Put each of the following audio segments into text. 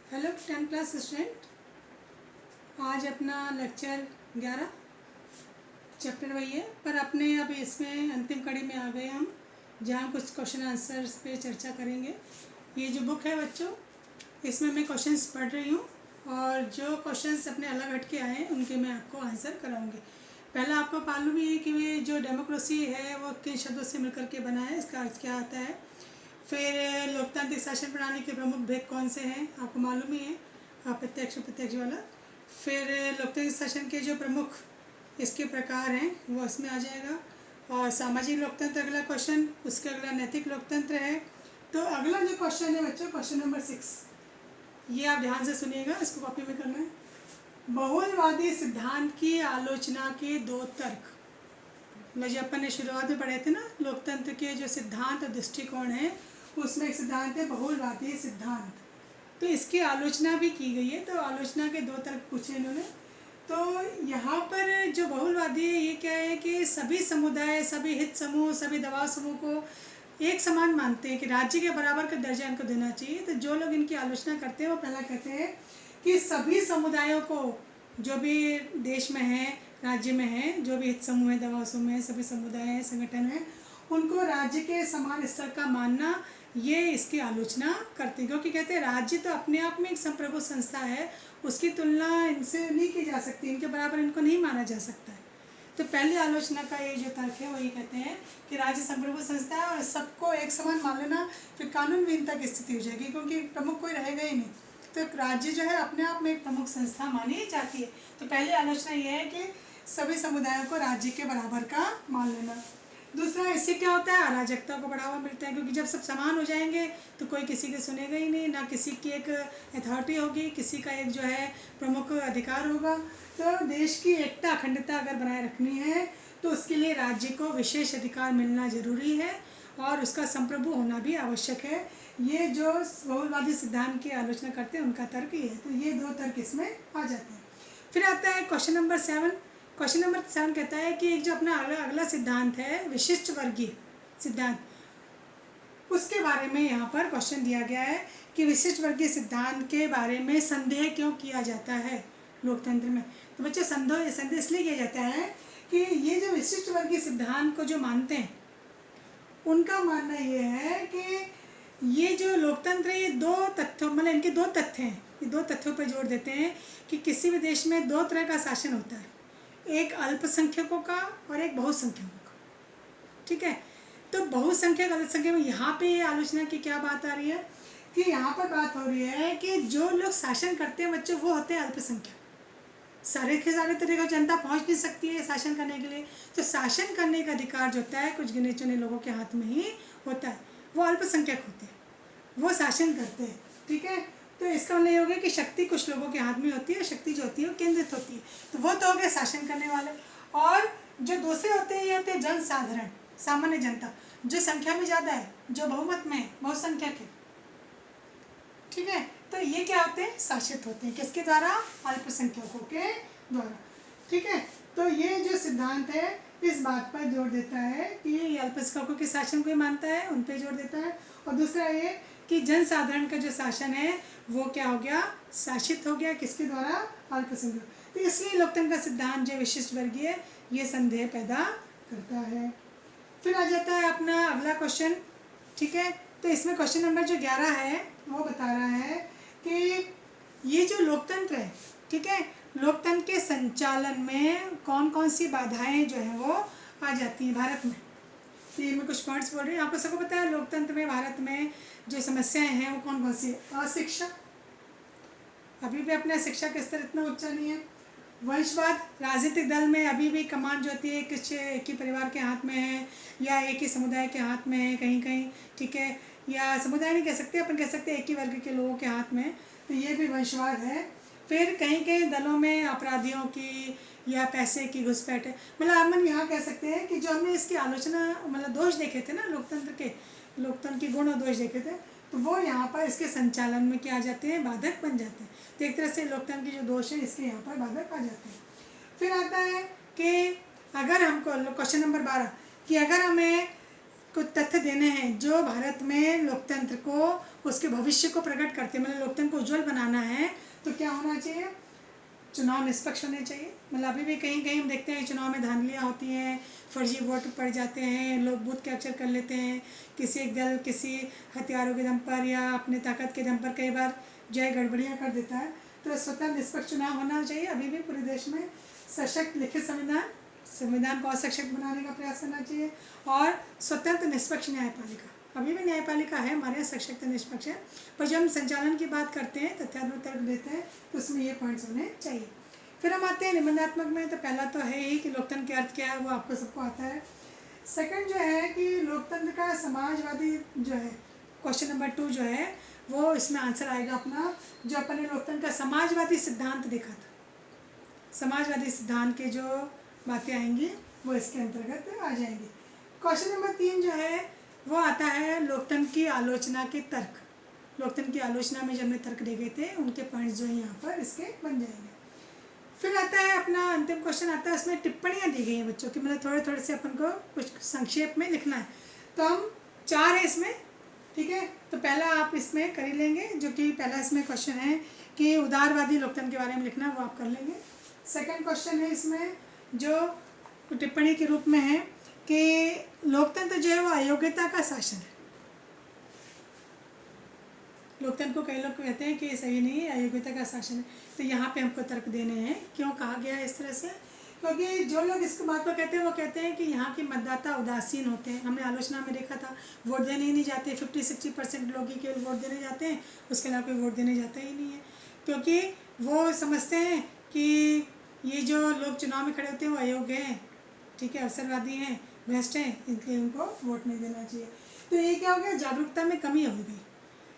Hello 10 class student. आज अपना lecture 11 chapter वही है, पर अपने अब इसमें अंतिम कड़ी में आ गए हम, जहाँ कुछ क्वेश्चन आंसर्स पे चर्चा करेंगे। ये जो बुक है बच्चों, इसमें मैं क्वेश्चंस पढ़ रही हूँ और जो क्वेश्चंस अपने अलग हट के आए हैं उनके मैं आपको आंसर कराऊंगी। पहला आपको मालूम ही है कि वे जो डेमोक्रेसी है वो किन शब्दों से मिलकर के बना है, इसका अर्थ क्या आता है। फिर लोकतांत्रिक शासन प्रणाली के प्रमुख भेद कौन से हैं आपको मालूम ही है, अप्रत्यक्ष प्रत्यक्ष वाला। फिर लोकतांत्रिक शासन के जो प्रमुख इसके प्रकार हैं वो इसमें आ जाएगा। और सामाजिक लोकतंत्र अगला क्वेश्चन, उसके अगला नैतिक लोकतंत्र है। तो अगला जो क्वेश्चन है बच्चों, क्वेश्चन नंबर 6, ये आप ध्यान से सुनिएगा, इसको कॉपी में करना है। बहुलवादी सिद्धांत की आलोचना के दो तर्क। जो अपन ने शुरुआत में पढ़े थे ना, लोकतंत्र के जो सिद्धांत और दृष्टिकोण है उसमें एक सिद्धांत है बहुलवादी सिद्धांत, तो इसकी आलोचना भी की गई है। तो आलोचना के दो तर्क पूछे इन्होंने। तो यहाँ पर जो बहुलवादी है ये क्या है कि सभी समुदाय, सभी हित समूह, सभी दबाव समूह को एक समान मानते हैं कि राज्य के बराबर का दर्जा इनको देना चाहिए। तो जो लोग इनकी आलोचना करते हैं वो पहला कहते हैं कि सभी समुदायों को, जो भी देश में है, राज्य में है, जो भी हित समूह है, दबाव समूह है, सभी समुदाय हैं, संगठन हैं, उनको राज्य के समान स्तर का मानना, ये इसकी आलोचना करते हैं। क्योंकि कहते हैं राज्य तो अपने आप में एक संप्रभु संस्था है, उसकी तुलना इनसे नहीं की जा सकती, इनके बराबर इनको नहीं माना जा सकता है। तो पहली आलोचना का ये जो तर्क है वो ये कहते हैं कि राज्य संप्रभु संस्था है और सबको एक समान मान लेना फिर कानून विहीनता की स्थिति हो जाएगी, क्योंकि प्रमुख कोई रहेगा ही नहीं। तो राज्य जो है अपने आप में एक प्रमुख संस्था मानी जाती है। तो पहली आलोचना ये है कि सभी समुदायों को राज्य के बराबर का मान लेना। दूसरा, इससे क्या होता है, अराजकता को बढ़ावा मिलता है, क्योंकि जब सब समान हो जाएंगे तो कोई किसी के सुनेगा ही नहीं, ना किसी की एक अथॉरिटी होगी, किसी का एक जो है प्रमुख अधिकार होगा। तो देश की एकता अखंडता अगर बनाए रखनी है तो उसके लिए राज्य को विशेष अधिकार मिलना जरूरी है और उसका संप्रभु होना भी आवश्यक है। ये जो बहुलवादी सिद्धांत की आलोचना करते हैं उनका तर्क ये है। तो ये दो तर्क इसमें आ जाते हैं। फिर आता है क्वेश्चन नंबर 7। क्वेश्चन नंबर 7 कहता है कि एक जो अपना अगला सिद्धांत है विशिष्ट वर्गीय सिद्धांत, उसके बारे में यहाँ पर क्वेश्चन दिया गया है कि विशिष्ट वर्गीय सिद्धांत के बारे में संदेह क्यों किया जाता है लोकतंत्र में। तो बच्चे संदेह इसलिए किया जाता है कि ये जो विशिष्ट वर्गीय सिद्धांत को जो मानते हैं उनका मानना ये है कि ये जो लोकतंत्र है ये दो तथ्यों, मतलब इनके दो तथ्य हैं, ये दो तथ्यों पर जोर देते हैं कि किसी भी देश में दो तरह का शासन होता है, एक अल्पसंख्यकों का और एक बहुसंख्यकों का। ठीक है, तो बहुसंख्यक अल्पसंख्यक में यहाँ पे ये आलोचना की क्या बात आ रही है कि यहाँ पर बात हो रही है कि जो लोग शासन करते हैं बच्चों वो होते हैं अल्पसंख्यक। सारे के सारे तरह का जनता पहुँच नहीं सकती है शासन करने के लिए, तो शासन करने का अधिकार जो होता है कुछ गिने चुने लोगों के हाथ में ही होता है, वो अल्पसंख्यक होते हैं, वो शासन करते हैं। ठीक है, तो इसका मतलब ये हो गया कि शक्ति कुछ लोगों के हाथ में होती है, शक्ति जो होती है वो केंद्रित होती है, तो वो तो हो गए शासन करने वाले। और जो दूसरे होते हैं ये होते हैं जनसाधारण, सामान्य जनता, जो संख्या में ज़्यादा है, जो बहुमत में है, बहुसंख्यक है। ठीक है, तो ये क्या होते हैं, शासित होते हैं, किसके द्वारा, अल्पसंख्यकों के द्वारा। ठीक है, तो ये जो सिद्धांत है इस बात पर जोर देता है कि ये अल्पसंख्यकों के शासन को ही मानता है, उन पर जोर देता है। और दूसरा ये कि जनसाधारण का जो शासन है वो क्या हो गया, शासित हो गया, किसके द्वारा, अल्पसंख्यक। तो इसलिए लोकतंत्र का सिद्धांत जो विशिष्ट वर्गीय ये संदेह पैदा करता है। फिर आ जाता है अपना अगला क्वेश्चन। ठीक है, तो इसमें क्वेश्चन नंबर जो 11 है वो बता रहा है कि ये जो लोकतंत्र है, ठीक है, लोकतंत्र के संचालन में कौन कौन सी बाधाएं जो है वो आ जाती हैं भारत में। तो ये मैं कुछ पॉइंट्स बोल रही हूँ, आपको सबको पता है लोकतंत्र में भारत में जो समस्याएं हैं वो कौन कौन सी है। अशिक्षा, अभी भी अपना शिक्षा का स्तर इतना ऊंचा नहीं है। वंशवाद, राजनीतिक दल में अभी भी कमान जो होती है कुछ एक ही परिवार के हाथ में है या एक ही समुदाय के हाथ में है कहीं कहीं। ठीक है, या समुदाय नहीं कह सकते, अपन कह सकते हैं एक ही वर्ग के लोगों के हाथ में, तो ये भी वंशवाद है। फिर कहीं कहीं दलों में अपराधियों की या पैसे की घुसपैठ है। मतलब हम यहाँ कह सकते हैं कि जो हमने इसकी आलोचना, मतलब दोष देखे थे ना लोकतंत्र के, लोकतंत्र के गुण और दोष देखे थे, तो वो यहाँ पर इसके संचालन में क्या आ जाते हैं, बाधक बन जाते हैं। तो एक तरह से लोकतंत्र के जो दोष है इसके यहाँ पर बाधक आ जाते हैं। फिर आता है कि अगर हमको क्वेश्चन नंबर 12 कि अगर हमें कुछ तथ्य देने हैं जो भारत में लोकतंत्र को, उसके भविष्य को प्रकट करते हैं, मतलब लोकतंत्र को उज्जवल बनाना है तो क्या होना चाहिए, चुनाव निष्पक्ष होने चाहिए। मतलब अभी भी कहीं कहीं हम देखते हैं चुनाव में धांधलियाँ होती हैं, फर्जी वोट पड़ जाते हैं, लोग बूथ कैप्चर कर लेते हैं, किसी एक दल किसी हथियारों के दम पर या अपने ताकत के दम पर कई बार जो है गड़बड़ियाँ कर देता है। तो स्वतंत्र निष्पक्ष चुनाव होना चाहिए। अभी भी पूरे देश में सशक्त लिखित संविधान को और सशक्त बनाने का प्रयास करना चाहिए और स्वतंत्र निष्पक्ष न्यायपालिका, अभी भी न्यायपालिका है हमारे यहाँ सशक्त निष्पक्ष है, पर जब हम संचालन की बात करते हैं, तथ्यात्मक तर्क देते हैं, तो उसमें ये पॉइंट्स होने चाहिए। फिर हम आते हैं निबंधात्मक में। तो पहला तो है ही कि लोकतंत्र के अर्थ क्या है, वो आपको सबको आता है। सेकंड जो है कि लोकतंत्र का समाजवादी जो है, क्वेश्चन नंबर 2 जो है वो इसमें आंसर आएगा अपना, जो अपन ने लोकतंत्र का समाजवादी सिद्धांत देखा था, समाजवादी सिद्धांत के जो बातें आएंगी वो इसके अंतर्गत आ जाएंगी। क्वेश्चन नंबर 3 जो है वो आता है लोकतंत्र की आलोचना के तर्क। लोकतंत्र की आलोचना में जो हमने तर्क देखे थे उनके पॉइंट्स जो है यहाँ पर इसके बन जाएंगे। फिर आता है अपना अंतिम क्वेश्चन आता है, इसमें टिप्पणियाँ दी गई हैं बच्चों की, मतलब थोड़े थोड़े से अपन को कुछ संक्षेप में लिखना है। तो हम 4 है इसमें, ठीक है। तो पहला आप इसमें कर ही लेंगे, जो कि पहला इसमें क्वेश्चन है कि उदारवादी लोकतंत्र के बारे में लिखना, वो आप कर लेंगे। सेकंड क्वेश्चन है इसमें जो टिप्पणी के रूप में है कि लोकतंत्र जो है वो अयोग्यता का शासन है। लोकतंत्र को कई लोग कहते हैं कि सही नहीं है, अयोग्यता का शासन है। तो यहाँ पे हमको तर्क देने हैं क्यों कहा गया है इस तरह से, क्योंकि जो लोग इस बात को कहते हैं वो कहते हैं कि यहाँ के मतदाता उदासीन होते हैं। हमने आलोचना में देखा था, वोट देने ही नहीं जाते, 50-60% लोग ही केवल वोट देने जाते हैं, उसके अलावा कोई वोट देने जाता ही नहीं है, क्योंकि वो समझते हैं कि ये जो लोग चुनाव में खड़े होते हैं वो अयोग्य हैं, ठीक है, अवसरवादी हैं, भ्रष्ट हैं, इसलिए उनको वोट नहीं देना चाहिए। तो ये क्या हो गया, जागरूकता में कमी हो गई।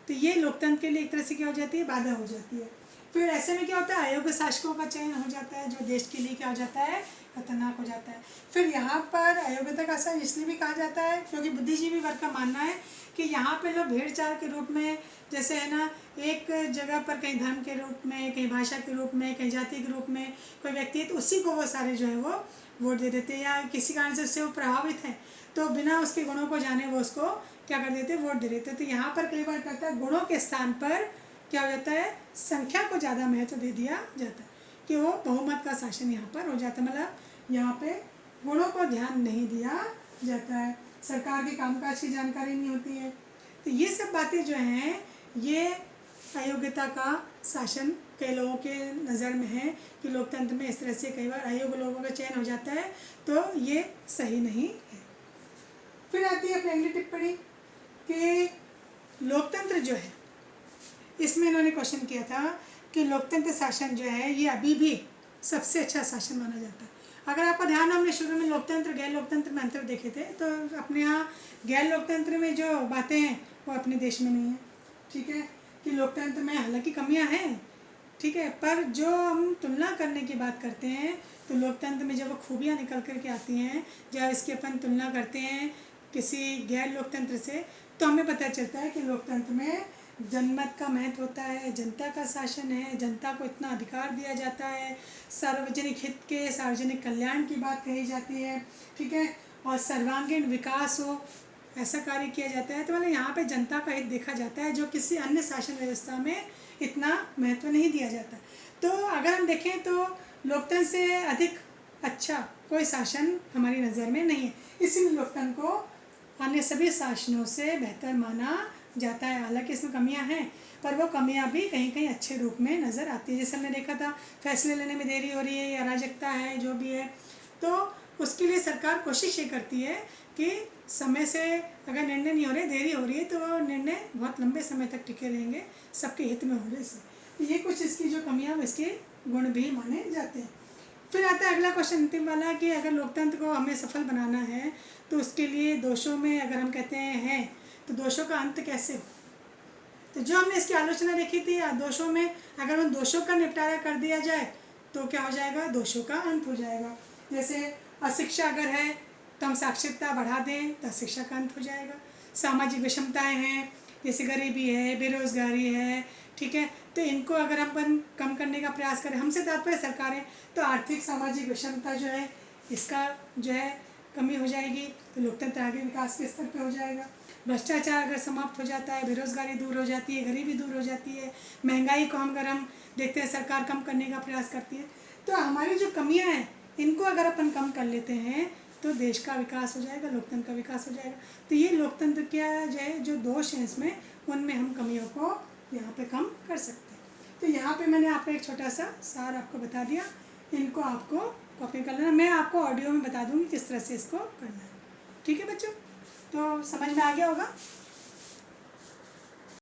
तो ये लोकतंत्र के लिए एक तरह से क्या हो जाती है, बाधा हो जाती है। फिर ऐसे में क्या होता है, अयोग्य शासकों का चयन हो जाता है, जो देश के लिए क्या हो जाता है, खतरनाक हो जाता है। फिर यहाँ पर अयोग्यता का शासन इसलिए भी कहा जाता है क्योंकि बुद्धिजीवी वर्ग का मानना है कि यहाँ पे लोग भेड़ चाल के रूप में, जैसे है ना, एक जगह पर कहीं धर्म के रूप में, कहीं भाषा के रूप में, कहीं जाति के रूप में कोई व्यक्ति है, तो उसी को वो सारे जो है वो वोट दे देते हैं, या किसी कारण से उससे वो प्रभावित है तो बिना उसके गुणों को जाने वो उसको क्या कर देते हैं, वोट दे देते हैं। तो यहाँ पर कई बार कहता है गुणों के स्थान पर क्या हो जाता है, संख्या को ज़्यादा महत्व दे दिया जाता है, कि वो बहुमत का शासन यहाँ पर हो जाता है। मतलब यहाँ पे गुणों को ध्यान नहीं दिया जाता है, सरकार के कामकाज की जानकारी नहीं होती है। तो ये सब बातें जो हैं ये अयोग्यता का शासन कई लोगों के नज़र में है कि लोकतंत्र में इस तरह से कई बार अयोग्य लोगों का चयन हो जाता है, तो ये सही नहीं है। फिर आती है पहली टिप्पणी कि लोकतंत्र जो है, इसमें इन्होंने क्वेश्चन किया था कि लोकतंत्र शासन जो है ये अभी भी सबसे अच्छा शासन माना जाता है। अगर आपका ध्यान, हमने शुरू में लोकतंत्र गैर लोकतंत्र में अंतर देखे थे, तो अपने यहाँ गैर लोकतंत्र में जो बातें हैं वो अपने देश में नहीं है, ठीक है, कि लोकतंत्र में हालांकि कमियां हैं, ठीक है, पर जो हम तुलना करने की बात करते हैं तो लोकतंत्र में जब वो खूबियाँ निकल कर के आती हैं, जब इसकी अपन तुलना करते हैं किसी गैर लोकतंत्र से, तो हमें पता चलता है कि लोकतंत्र में जनमत का महत्व होता है, जनता का शासन है, जनता को इतना अधिकार दिया जाता है, सार्वजनिक हित के, सार्वजनिक कल्याण की बात कही जाती है, ठीक है, और सर्वांगीण विकास हो ऐसा कार्य किया जाता है। तो मतलब यहाँ पे जनता का हित देखा जाता है, जो किसी अन्य शासन व्यवस्था में इतना महत्व नहीं दिया जाता। तो अगर हम देखें तो लोकतंत्र से अधिक अच्छा कोई शासन हमारी नज़र में नहीं है, इसीलिए लोकतंत्र को अन्य सभी शासनों से बेहतर माना जाता है। हालांकि इसमें कमियां हैं, पर वो कमियां भी कहीं कहीं अच्छे रूप में नज़र आती है। जैसे हमने देखा था फैसले लेने में देरी हो रही है या अराजकता है जो भी है, तो उसके लिए सरकार कोशिश ये करती है कि समय से अगर निर्णय नहीं हो रहे, देरी हो रही है, तो वो निर्णय बहुत लंबे समय तक टिके रहेंगे, सबके हित में हो रहे से। ये कुछ इसकी जो कमियाँ इसके गुण भी माने जाते हैं। फिर आता है अगला क्वेश्चन अंतिम वाला कि अगर लोकतंत्र को हमें सफल बनाना है तो उसके लिए दोषों में अगर हम कहते हैं तो दोषों का अंत कैसे हो। तो जो हमने इसकी आलोचना देखी थी, दोषों में अगर उन दोषों का निपटारा कर दिया जाए तो क्या हो जाएगा, दोषों का अंत हो जाएगा। जैसे अशिक्षा अगर है तो हम साक्षरता बढ़ा दें तो शिक्षा का अंत हो जाएगा। सामाजिक विषमताएं हैं, जैसे गरीबी है, बेरोजगारी है, ठीक है, तो इनको अगर हम कम करने का प्रयास करें, हमसे तात्पर्य सरकारें, तो आर्थिक सामाजिक विषमता जो है इसका जो है कमी हो जाएगी, तो लोकतंत्र आगे विकास के स्तर पे हो जाएगा। भ्रष्टाचार अगर समाप्त हो जाता है, बेरोज़गारी दूर हो जाती है, गरीबी दूर हो जाती है, महंगाई को हम अगर हम देखते हैं सरकार कम करने का प्रयास करती है, तो हमारी जो कमियां हैं इनको अगर अपन कम कर लेते हैं तो देश का विकास हो जाएगा, लोकतंत्र का विकास हो जाएगा। तो ये लोकतंत्र क्या जो दोष हैं इसमें, उनमें हम कमियों को यहाँ पे कम कर सकते हैं। तो यहाँ पे मैंने आपको एक छोटा सा सार आपको बता दिया, इनको आपको कॉपी कर लेना। मैं आपको ऑडियो में बता दूँगी किस तरह से इसको करना है। ठीक है बच्चों, तो समझ में आ गया होगा।